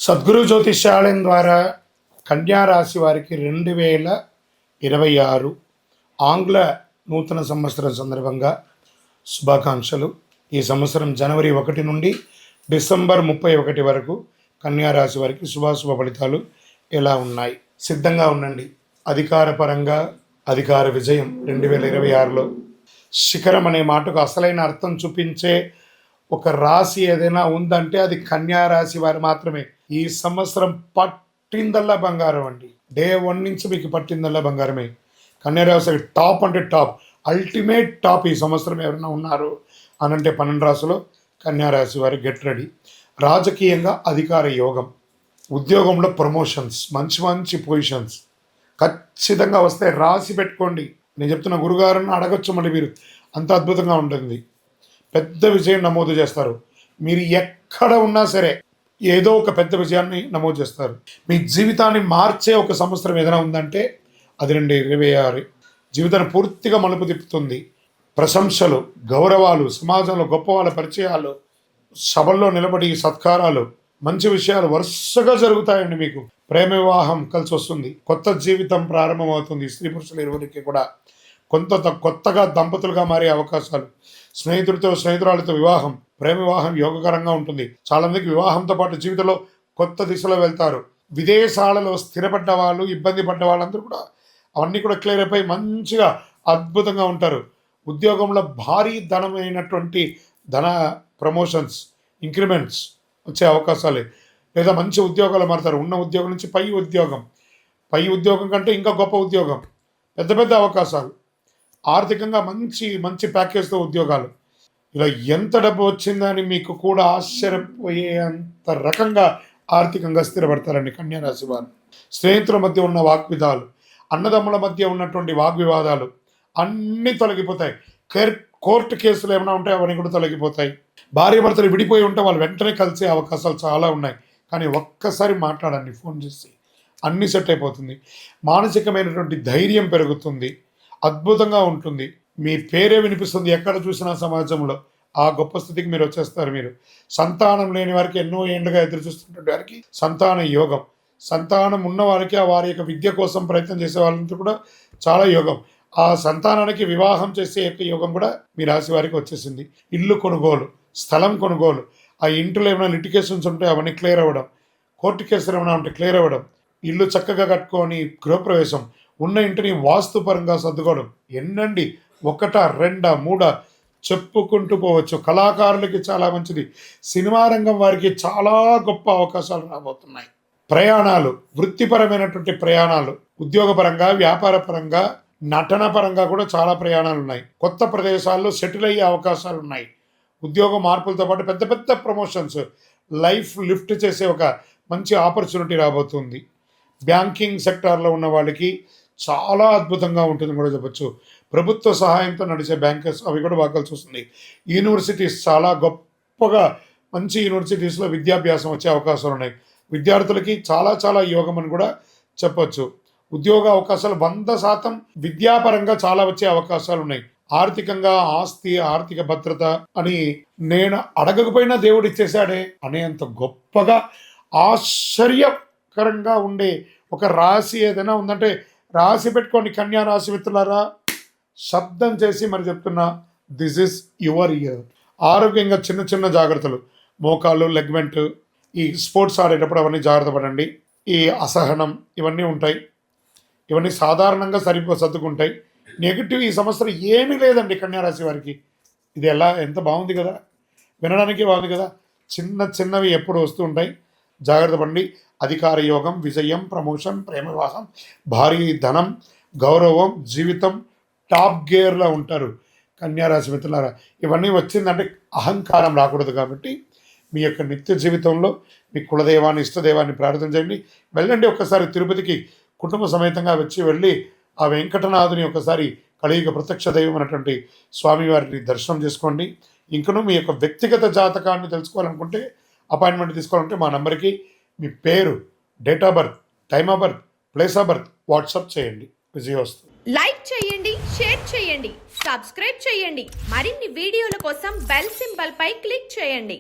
సద్గురు జ్యోతిష్యాలయం ద్వారా కన్యా రాశి వారికి 2026 ఆంగ్ల నూతన సంవత్సరం సందర్భంగా శుభాకాంక్షలు. ఈ సంవత్సరం జనవరి 1 నుండి డిసెంబర్ 31 వరకు కన్యా రాశి వారికి శుభాశుభ ఫలితాలు ఎలా ఉన్నాయి? సిద్ధంగా ఉండండి. అధికారపరంగా అధికార విజయం 2026లో శిఖరం అనే మాటకు అసలైన అర్థం చూపించే ఒక రాశి ఏదైనా ఉందంటే అది కన్యా రాశి వారు మాత్రమే. ఈ సంవత్సరం పట్టిందల్లా బంగారం అండి. డే 1 నుంచి మీకు పట్టిందల్లా బంగారమే. కన్యా రాశి టాప్ అంటే టాప్, అల్టిమేట్ టాప్ ఈ సంవత్సరం ఎవరైనా ఉన్నారు అనంటే 12 రాశిలో కన్యా రాశి వారు గెట్ రెడీ. రాజకీయంగా అధికార యోగం, ఉద్యోగంలో ప్రమోషన్స్, మంచి మంచి పొజిషన్స్ ఖచ్చితంగా వస్తాయి. రాసి పెట్టుకోండి. నేను చెప్తున్న గురుగారిని అడగచ్చు, మళ్ళీ మీరు అంత అద్భుతంగా ఉంటుంది. పెద్ద విజయం నమోదు చేస్తారు. మీరు ఎక్కడ ఉన్నా సరే ఏదో ఒక పెద్ద విజయాన్ని నమోదు చేస్తారు. మీ జీవితాన్ని మార్చే ఒక సంవత్సరం ఏదైనా ఉందంటే అది 2026. జీవితాన్ని పూర్తిగా మలుపు తిప్పుతుంది. ప్రశంసలు, గౌరవాలు, సమాజంలో గొప్ప వాళ్ళ పరిచయాలు, సభల్లో నిలబడి సత్కారాలు, మంచి విషయాలు వరుసగా జరుగుతాయండి. మీకు ప్రేమ వివాహం కలిసి వస్తుంది. కొత్త జీవితం ప్రారంభమవుతుంది. స్త్రీ పురుషులు ఇరువురికి కూడా కొత్తగా దంపతులుగా మారే అవకాశాలు, స్నేహితురాలతో వివాహం, ప్రేమ వివాహం యోగకరంగా ఉంటుంది. చాలా మందికి వివాహంతో పాటు జీవితంలో కొత్త దిశలో వెళ్తారు. విదేశాలలో స్థిరపడ్డ వాళ్ళు, ఇబ్బంది పడ్డ వాళ్ళందరూ కూడా అవన్నీ కూడా క్లియర్ అయిపోయి మంచిగా అద్భుతంగా ఉంటారు. ఉద్యోగంలో భారీ ధనమైనటువంటి ధన ప్రమోషన్స్, ఇంక్రిమెంట్స్ వచ్చే అవకాశాలే, లేదా మంచి ఉద్యోగాలు మారుతారు. ఉన్న ఉద్యోగం నుంచి పై ఉద్యోగం కంటే ఇంకా గొప్ప ఉద్యోగం, పెద్ద పెద్ద అవకాశాలు, ఆర్థికంగా మంచి మంచి ప్యాకేజ్తో ఉద్యోగాలు. ఇలా ఎంత డబ్బు వచ్చిందని మీకు కూడా ఆశ్చర్యపోయేంత రకంగా ఆర్థికంగా స్థిరపడతారండి కన్యా రాశి వారు. స్నేహితుల మధ్య ఉన్న వాగ్విదాలు, అన్నదమ్ముల మధ్య ఉన్నటువంటి వాగ్వివాదాలు అన్నీ తొలగిపోతాయి. కోర్టు కేసులు ఏమైనా ఉంటే అవన్నీ కూడా తొలగిపోతాయి. భార్యాభర్తలు విడిపోయి ఉంటే వాళ్ళు వెంటనే కలిసే అవకాశాలు చాలా ఉన్నాయి. కానీ ఒక్కసారి మాట్లాడండి ఫోన్ చేసి, అన్నీ సెట్ అయిపోతుంది. మానసికమైనటువంటి ధైర్యం పెరుగుతుంది. అద్భుతంగా ఉంటుంది. మీ పేరే వినిపిస్తుంది ఎక్కడ చూసినా సమాజంలో. ఆ గొప్ప స్థితికి మీరు వచ్చేస్తారు. మీరు సంతానం లేని వారికి, ఎన్నో ఏళ్ళుగా ఎదురు చూస్తున్నటువంటి వారికి సంతాన యోగం, సంతానం ఉన్న వారికి ఆ వారి యొక్క విద్య కోసం ప్రయత్నం చేసే వాళ్ళంతా కూడా చాలా యోగం. ఆ సంతానానికి వివాహం చేసే యొక్క యోగం కూడా మీ రాశి వారికి వచ్చేసింది. ఇల్లు కొనుగోలు, స్థలం కొనుగోలు, ఆ ఇంటిలో ఏమైనా లిటికేషన్స్ ఉంటే అవన్నీ క్లియర్ అవ్వడం, కోర్టు కేసులు ఏమైనా ఉంటే క్లియర్ అవ్వడం, ఇల్లు చక్కగా కట్టుకొని గృహప్రవేశం, ఉన్న ఇంటిని వాస్తుపరంగా సర్దుకోవడం. ఎన్నండి, 1, 2, 3 చెప్పుకుంటూ పోవచ్చు. కళాకారులకి చాలా మంచిది. సినిమా రంగం వారికి చాలా గొప్ప అవకాశాలు రాబోతున్నాయి. ప్రయాణాలు, వృత్తిపరమైనటువంటి ప్రయాణాలు, ఉద్యోగపరంగా, వ్యాపార పరంగా, నటన పరంగా కూడా చాలా ప్రయాణాలు ఉన్నాయి. కొత్త ప్రదేశాల్లో సెటిల్ అయ్యే అవకాశాలు ఉన్నాయి. ఉద్యోగ మార్పులతో పాటు పెద్ద పెద్ద ప్రమోషన్స్, లైఫ్ లిఫ్ట్ చేసే ఒక మంచి ఆపర్చునిటీ రాబోతుంది. బ్యాంకింగ్ సెక్టార్లో ఉన్న వాళ్ళకి చాలా అద్భుతంగా ఉంటుంది కూడా చెప్పచ్చు. ప్రభుత్వ సహాయంతో నడిచే బ్యాంకర్స్ అవి కూడా బాగా కలిసి వస్తుంది. యూనివర్సిటీస్ చాలా గొప్పగా మంచి యూనివర్సిటీస్లో విద్యాభ్యాసం వచ్చే అవకాశాలు ఉన్నాయి. విద్యార్థులకి చాలా చాలా యోగం అని కూడా చెప్పచ్చు. ఉద్యోగ అవకాశాలు 100% విద్యాపరంగా చాలా వచ్చే అవకాశాలు ఉన్నాయి. ఆర్థికంగా ఆస్తి, ఆర్థిక భద్రత అని నేను అడగకపోయినా దేవుడు ఇచ్చేశాడే అనేంత గొప్పగా ఆశ్చర్యకరంగా ఉండే ఒక రాశి ఏదైనా ఉందంటే రాసి పెట్టుకోండి కన్యా రాశి మిత్రులారా. శబ్దం చేసి మరి చెప్తున్నా, దిస్ ఇస్ యువర్ ఇయర్. ఆరోగ్యంగా చిన్న చిన్న జాగ్రత్తలు, మోకాళ్ళు, లెగ్మెంట్, ఈ స్పోర్ట్స్ ఆడేటప్పుడు అవన్నీ జాగ్రత్త పడండి. ఈ అసహనం ఇవన్నీ ఉంటాయి. ఇవన్నీ సాధారణంగా సర్దుకుంటాయి. నెగిటివ్ ఈ సంవత్సరం ఏమీ లేదండి కన్యా రాశి వారికి. ఇది ఎంత బాగుంది కదా, వినడానికి బాగుంది కదా. చిన్నవి ఎప్పుడు వస్తూ ఉంటాయి. జాగ్రత్త పడండి. అధికార యోగం, విజయం, ప్రమోషన్, ప్రేమ వివాహం, భారీ ధనం, గౌరవం, జీవితం టాప్ గేర్లో ఉంటారు కన్యా రాశి మిత్రులారా. ఇవన్నీ వచ్చిందంటే అహంకారం రాకూడదు. కాబట్టి మీ యొక్క నిత్య జీవితంలో మీ కులదైవాన్ని, ఇష్టదైవాన్ని ప్రార్థన చేయండి. వెళ్ళండి ఒక్కసారి తిరుపతికి కుటుంబ సమేతంగా వెళ్ళి ఆ వెంకటనాథుని ఒకసారి కలియుగ ప్రత్యక్ష దైవం అనేటువంటి స్వామివారిని దర్శనం చేసుకోండి. ఇంకనూ మీ యొక్క వ్యక్తిగత జాతకాన్ని తెలుసుకోవాలనుకుంటే, అపాయింట్మెంట్ తీసుకోవాలంటే మా నంబర్కి మీ పేరు, date of birth, time of birth, place of birth WhatsApp చేయండి. విజయవస్తు. లైక్ చేయండి, షేర్ చేయండి, సబ్స్క్రైబ్ చేయండి. మరిన్ని వీడియోల కోసం బెల్ సింబల్ పై క్లిక్ చేయండి.